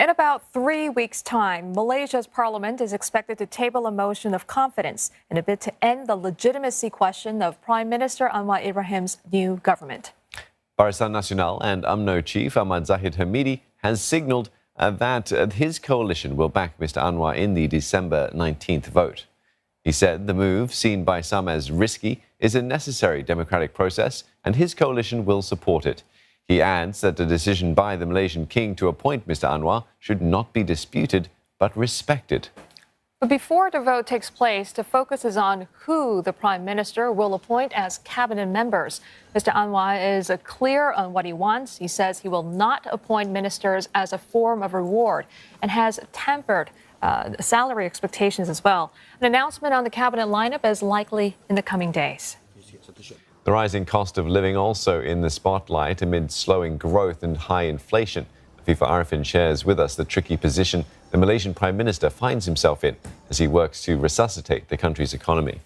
In about 3 weeks' time, Malaysia's parliament is expected to table a motion of confidence in a bid to end the legitimacy question of Prime Minister Anwar Ibrahim's new government. Barisan Nasional and UMNO chief Ahmad Zahid Hamidi has signalled that his coalition will back Mr. Anwar in the December 19th vote. He said the move, seen by some as risky, is a necessary democratic process and his coalition will support it. He adds that the decision by the Malaysian king to appoint Mr. Anwar should not be disputed but respected. But before the vote takes place, the focus is on who the Prime Minister will appoint as cabinet members. Mr. Anwar is clear on what he wants. He says he will not appoint ministers as a form of reward and has tempered salary expectations as well. An announcement on the cabinet lineup is likely in the coming days. The rising cost of living also in the spotlight amid slowing growth and high inflation. Afifah Arifin shares with us the tricky position the Malaysian Prime Minister finds himself in as he works to resuscitate the country's economy.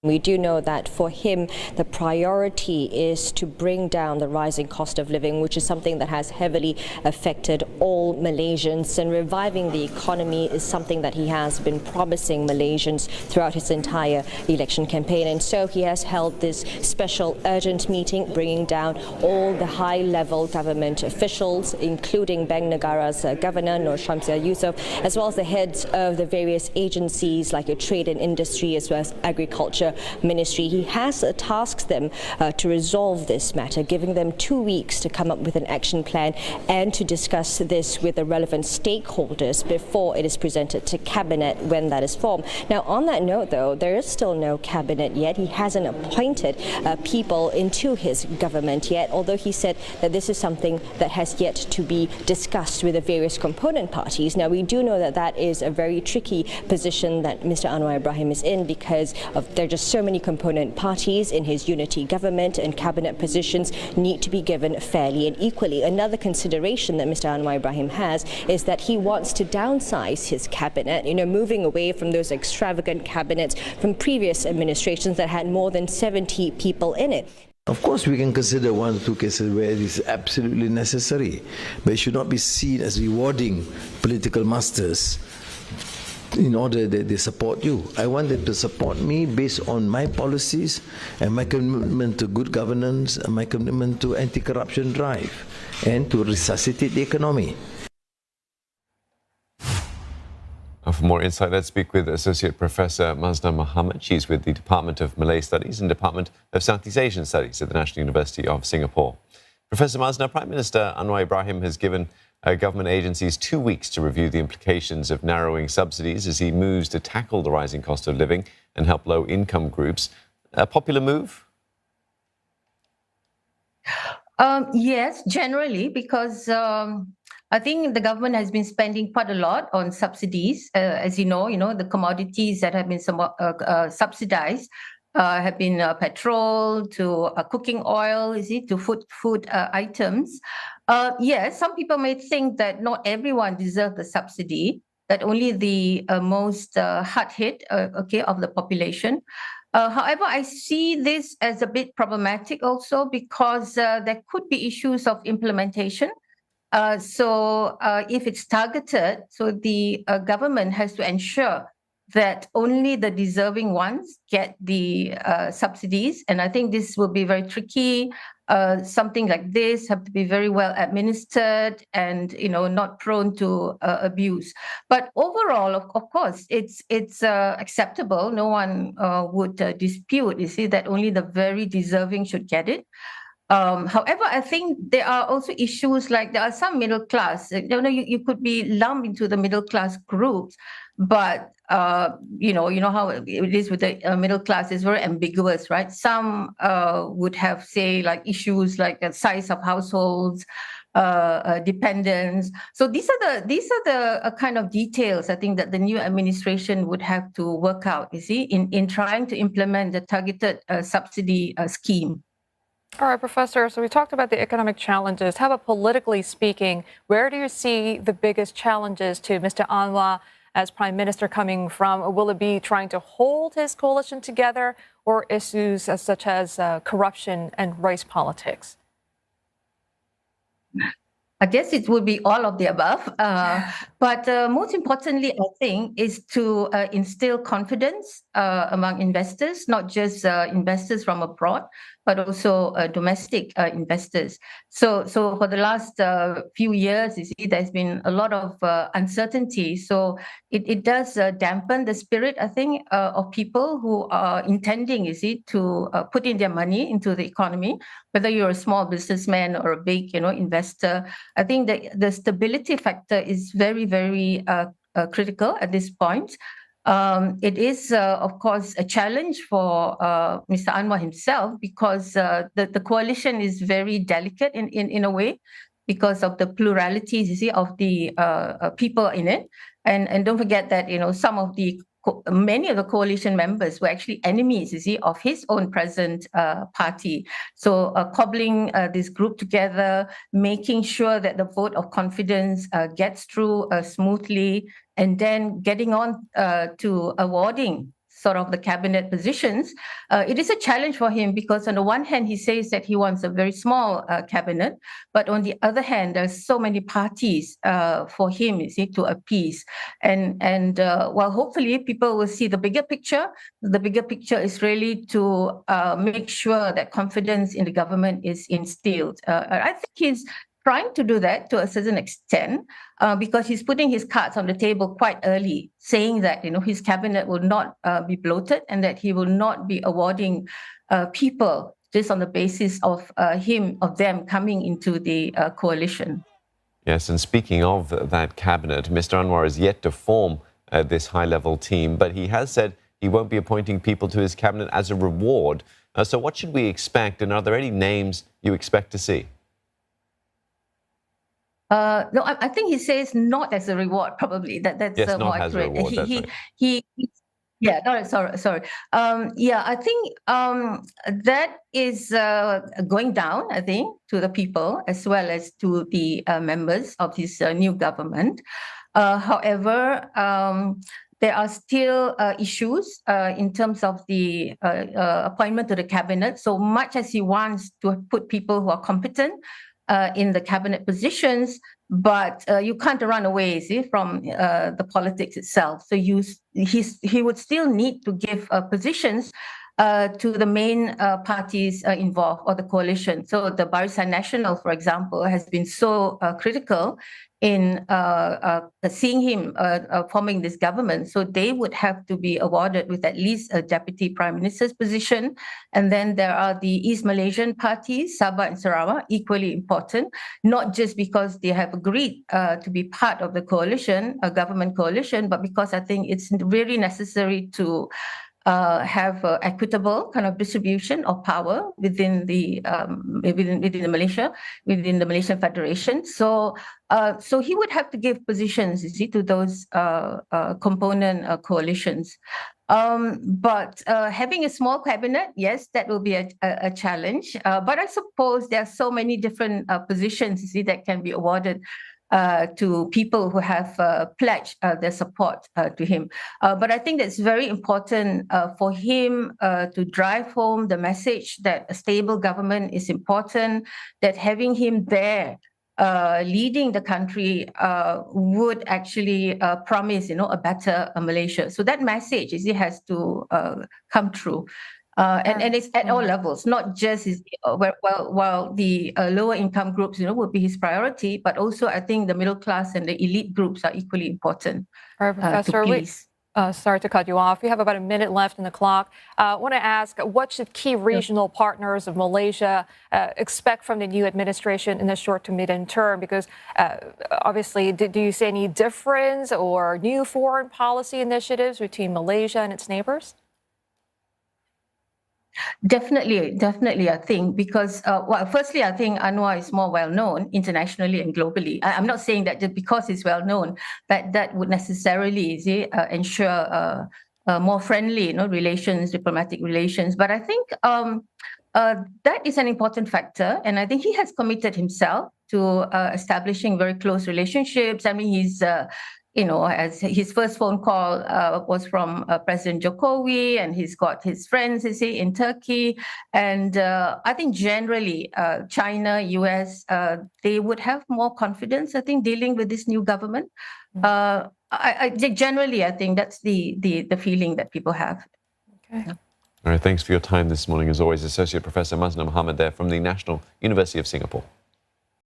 We do know that for him, the priority is to bring down the rising cost of living, which is something that has heavily affected all Malaysians. And reviving the economy is something that he has been promising Malaysians throughout his entire election campaign. And so he has held this special urgent meeting, bringing down all the high-level government officials, including Bank Negara's Governor, Nur Shamsia Yusof, as well as the heads of the various agencies like Trade and Industry as well as Agriculture Ministry. He has tasked them to resolve this matter, giving them 2 weeks to come up with an action plan and to discuss this with the relevant stakeholders before it is presented to cabinet when that is formed. Now, on that note, though, there is still no cabinet yet. He hasn't appointed people into his government yet, although he said that this is something that has yet to be discussed with the various component parties. Now, we do know that that is a very tricky position that Mr. Anwar Ibrahim is in because there are just so many component parties in his unity government, and cabinet positions need to be given fairly and equally. Another consideration that Mr. Anwar Ibrahim has is that he wants to downsize his cabinet, moving away from those extravagant cabinets from previous administrations that had more than 70 people in it. Of course, we can consider 1 or 2 cases where it is absolutely necessary, but it should not be seen as rewarding political masters in order that they support you. I want them to support me based on my policies and my commitment to good governance and my commitment to anti-corruption drive and to resuscitate the economy. For more insight, let's speak with Associate Professor Mazna Mohammed. She's with the Department of Malay Studies and Department of Southeast Asian Studies at the National University of Singapore. Professor Mazna, Prime Minister Anwar Ibrahim has given government agencies 2 weeks to review the implications of narrowing subsidies as he moves to tackle the rising cost of living and help low-income groups. A popular move? Yes, generally, because I think the government has been spending quite a lot on subsidies. As you know, the commodities that have been somewhat subsidized have been petrol to cooking oil, to food items. Yes, some people may think that not everyone deserves the subsidy, that only the most hard hit, of the population. However, I see this as a bit problematic also because there could be issues of implementation. So if it's targeted, so the government has to ensure that only the deserving ones get the subsidies. And I think this will be very tricky. Something like this have to be very well administered and, not prone to abuse. But overall, of course, it's acceptable. No one would dispute, that only the very deserving should get it. However, I think there are also issues like there are some middle class. You could be lumped into the middle class groups, but you know how it is with the middle class. It's very ambiguous, right? Some would have, say, like issues like the size of households, dependence. So these are the kind of details I think that the new administration would have to work out. In trying to implement the targeted subsidy scheme. All right, Professor, so we talked about the economic challenges. How about politically speaking? Where do you see the biggest challenges to Mr. Anwar as Prime Minister coming from? Will it be trying to hold his coalition together or issues such as corruption and race politics? I guess it would be all of the above. But most importantly, I think, is to instill confidence among investors, not just investors from abroad, but also domestic investors. So for the last few years, you see, there's been a lot of uncertainty. So it does dampen the spirit, I think, of people who are intending, you see, to put in their money into the economy, whether you're a small businessman or a big, investor. I think that the stability factor is very, very critical at this point. It is, of course, a challenge for Mr. Anwar himself, because the coalition is very delicate in a way, because of the pluralities, you see, of the people in it. And don't forget that, many of the coalition members were actually enemies, you see, of his own present party. So cobbling this group together, making sure that the vote of confidence gets through smoothly, and then getting on to awarding sort of the cabinet positions, it is a challenge for him, because on the one hand, he says that he wants a very small cabinet, but on the other hand, there's so many parties for him, you see, to appease. And while hopefully people will see the bigger picture is really to make sure that confidence in the government is instilled. I think he's trying to do that to a certain extent, because he's putting his cards on the table quite early, saying that his cabinet will not be bloated, and that he will not be awarding people just on the basis of them coming into the coalition. Yes, and speaking of that cabinet, Mr. Anwar is yet to form this high-level team, but he has said he won't be appointing people to his cabinet as a reward. So what should we expect, and are there any names you expect to see? No, I think he says not as a reward. Probably that's yes, more accurate. Sorry. I think that is going down, I think, to the people as well as to the members of his new government. However, there are still issues in terms of the appointment to the cabinet. So much as he wants to put people who are competent in the cabinet positions, but you can't run away, see, from the politics itself. So he would still need to give positions to the main parties involved, or the coalition. So the Barisan Nasional, for example, has been so critical in seeing him forming this government. So they would have to be awarded with at least a deputy prime minister's position. And then there are the East Malaysian parties, Sabah and Sarawak, equally important, not just because they have agreed to be part of the coalition, a government coalition, but because I think it's really necessary to have equitable kind of distribution of power within the Malaysian Federation. So he would have to give positions, you see, to those component coalitions. But having a small cabinet, yes, that will be a challenge. But I suppose there are so many different positions, you see, that can be awarded to people who have pledged their support to him. But I think that's very important for him to drive home the message that a stable government is important, that having him there leading the country would actually promise, a better Malaysia. So that message has to come true. And it's at all levels, not just while the lower income groups, would be his priority, but also I think the middle class and the elite groups are equally important. All right, Professor, sorry to cut you off. We have about a minute left in the clock. I want to ask, what should key regional partners of Malaysia expect from the new administration in the short to medium term? Because obviously, do you see any difference or new foreign policy initiatives between Malaysia and its neighbors? Definitely, I think, because, firstly, I think Anwar is more well-known internationally and globally. I'm not saying that just because he's well-known, that would necessarily ensure more friendly relations, diplomatic relations. But I think that is an important factor. And I think he has committed himself to establishing very close relationships. I mean, he's as his first phone call was from President Jokowi, and he's got his friends, in Turkey. And I think generally China, US, they would have more confidence, I think, dealing with this new government. Generally, I think that's the feeling that people have. Okay. Yeah. All right, thanks for your time this morning. As always, Associate Professor Masna Mohammed there from the National University of Singapore.